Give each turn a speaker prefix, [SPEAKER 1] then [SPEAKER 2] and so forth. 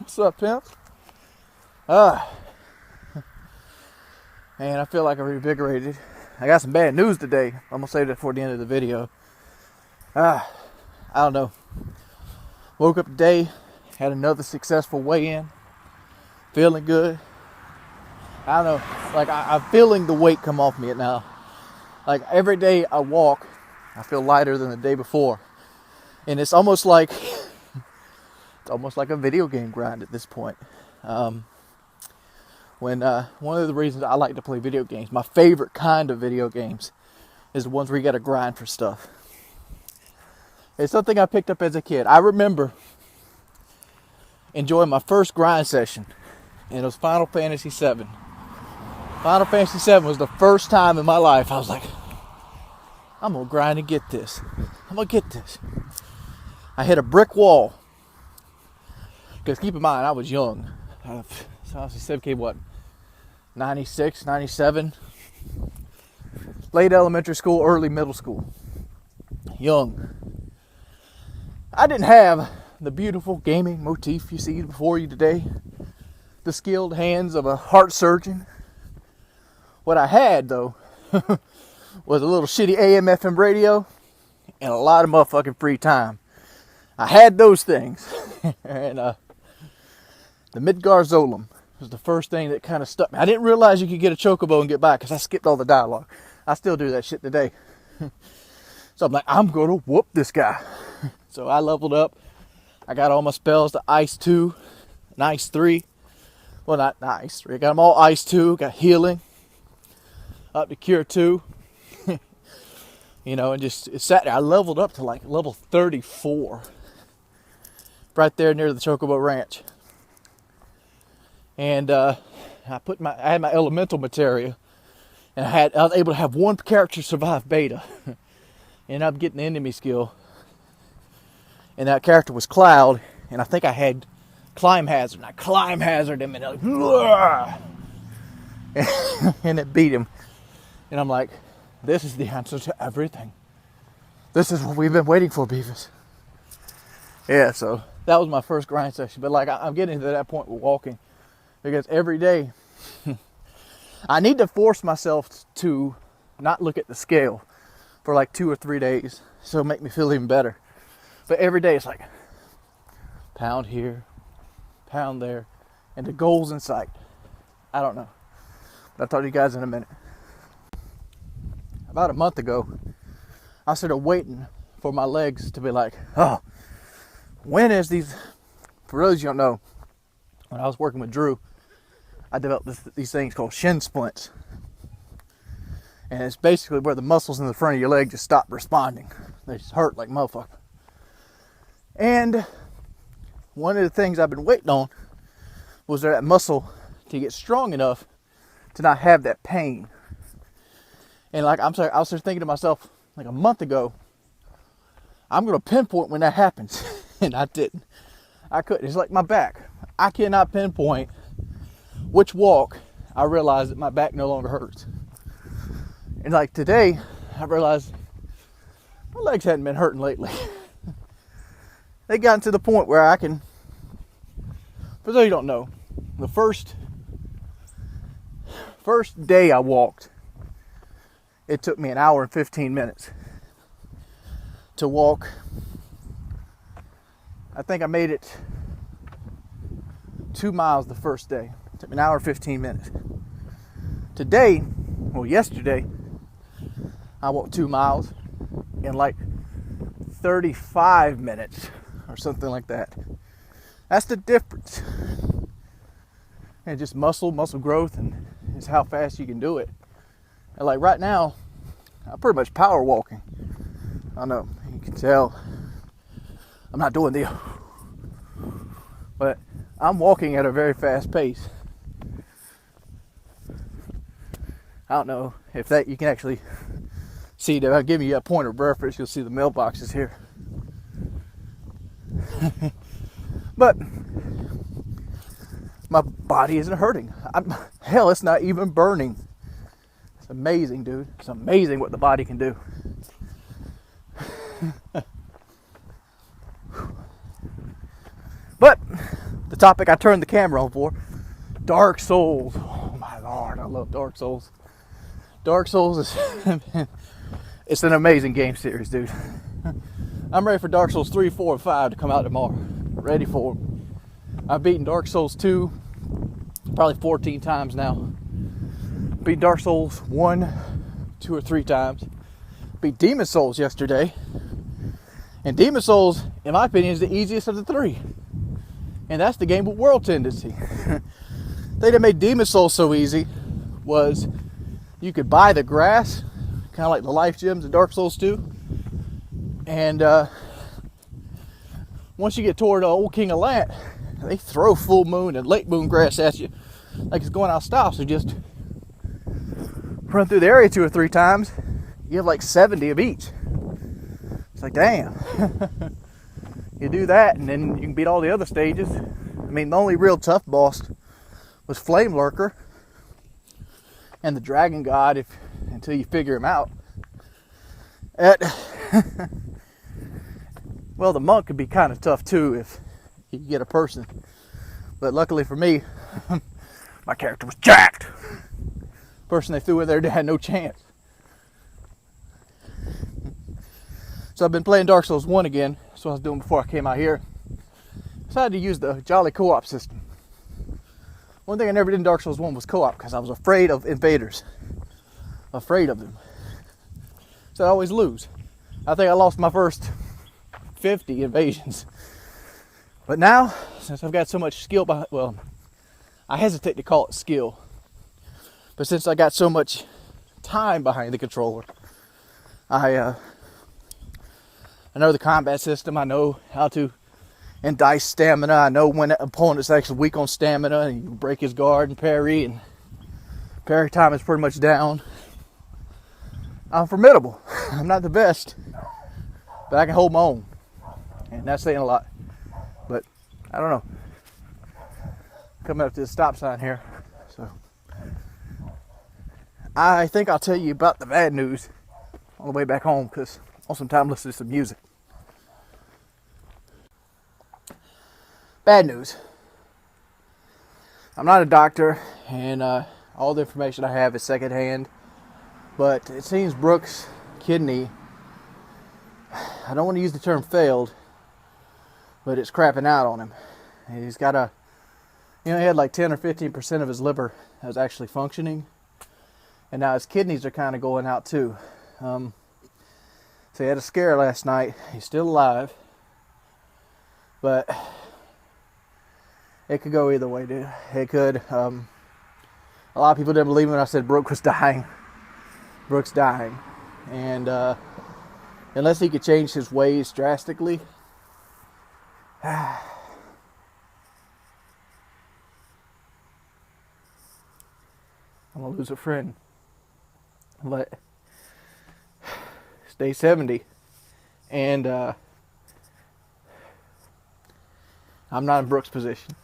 [SPEAKER 1] What's up, pimp? Man, I feel like I'm revigorated. I got some bad news today. I'm gonna save that for the end of the video. I don't know. Woke up today, had another successful weigh-in. Feeling good. I don't know. Like I'm feeling the weight come off me now. Like every day I walk, I feel lighter than the day before, and it's almost like a video game grind at this point. One of the reasons I like to play video games, my favorite kind of video games, is the ones where you got to grind for stuff. It's something I picked up as a kid. I remember enjoying my first grind session, and it was Final Fantasy VII. Final Fantasy VII was the first time in my life I was like, I'm going to grind and get this. I'm going to get this. I hit a brick wall. Because keep in mind, I was young. So I was 96, 97. Late elementary school, early middle school. Young. I didn't have the beautiful gaming motif you see before you today. The skilled hands of a heart surgeon. What I had, though, was a little shitty AM FM radio and a lot of motherfucking free time. I had those things. And the Midgar Zolom was the first thing that kind of stuck me. I didn't realize you could get a chocobo and get by because I skipped all the dialogue. I still do that shit today. So I'm like, I'm going to whoop this guy. So I leveled up. I got all my spells to Ice 2 and Ice 3. Well, not Ice 3. I got them all Ice 2. Got healing. Up to Cure 2. And just it sat there. I leveled up to like level 34. Right there near the Chocobo Ranch. And I had my elemental materia, and I was able to have one character survive beta, and I'm getting the enemy skill. And that character was Cloud, and I think I had Climb Hazard. And I Climb Hazard him, and and it beat him. And I'm like, this is the answer to everything. This is what we've been waiting for, Beavis. Yeah, so that was my first grind session. But like, I'm getting to that point with walking. Because every day, I need to force myself to not look at the scale for like 2 or 3 days. So it'll make me feel even better. But every day it's like, pound here, pound there. And the goal's in sight. I don't know. But I'll talk to you guys in a minute. About a month ago, I started waiting for my legs to be like, oh, when is these... For those you don't know, when I was working with Drew, I developed these things called shin splints. And it's basically where the muscles in the front of your leg just stop responding. They just hurt like motherfucker. And one of the things I've been waiting on was that muscle to get strong enough to not have that pain. And like I was just thinking to myself, like a month ago, I'm going to pinpoint when that happens. And I didn't. I couldn't. It's like my back. I cannot pinpoint which walk I realized that my back no longer hurts. And like today, I realized my legs hadn't been hurting lately. They gotten to the point where I can, for those you don't know, the first day I walked, it took me an hour and 15 minutes to walk. I think I made it 2 miles the first day. It took me an hour and 15 minutes. Yesterday, I walked 2 miles in like 35 minutes or something like that. That's the difference. And just muscle growth, and it's how fast you can do it. And like right now, I'm pretty much power walking. I know, you can tell I'm not doing the, but I'm walking at a very fast pace. I don't know if that you can actually see that. I'll give you a point of reference. You'll see the mailboxes here. But my body isn't hurting. Hell, it's not even burning. It's amazing, dude. It's amazing what the body can do. But the topic I turned the camera on for. Dark Souls. Oh my Lord, I love Dark Souls. Dark Souls is it's an amazing game series, dude. I'm ready for Dark Souls 3, 4, and 5 to come out tomorrow. Ready for them. I've beaten Dark Souls 2 probably 14 times now. Beat Dark Souls 1, 2 or 3 times. Beat Demon Souls yesterday. And Demon Souls, in my opinion, is the easiest of the 3. And that's the game with world tendency. The thing that made Demon Souls so easy was you could buy the grass, kind of like the life gems in Dark Souls 2. And once you get toward Old King of Lant, they throw full moon and late moon grass at you like it's going out of style. So just run through the area 2 or 3 times. You have like 70 of each. It's like, damn. You do that and then you can beat all the other stages. I mean, the only real tough boss was Flame Lurker and the Dragon God until you figure him out. Well, the monk could be kind of tough too if you get a person. But luckily for me, my character was jacked. Person they threw in there had no chance. So I've been playing Dark Souls 1 again. That's what I was doing before I came out here. Decided to use the Jolly co-op system. One thing I never did in Dark Souls 1 was co-op because I was afraid of invaders. Afraid of them. So I always lose. I think I lost my first 50 invasions. But now, since I've got so much skill behind, well, I hesitate to call it skill. But since I got so much time behind the controller, I know the combat system. I know how to indice stamina. I know when an opponent's actually weak on stamina and you break his guard and parry time is pretty much down. I'm formidable. I'm not the best, but I can hold my own. And that's saying a lot. But I don't know. Coming up to the stop sign here. So I think I'll tell you about the bad news on the way back home because I want some time to listen to some music. Bad news. I'm not a doctor, and all the information I have is secondhand. But it seems Brook's kidney, I don't want to use the term failed, but it's crapping out on him. He's got he had like 10 or 15% of his liver that was actually functioning. And now his kidneys are kind of going out too. So he had a scare last night. He's still alive. But it could go either way, dude. It could. A lot of people didn't believe me when I said Brook was dying. Brook's dying. And unless he could change his ways drastically, I'm going to lose a friend. But stay 70. And I'm not in Brook's position.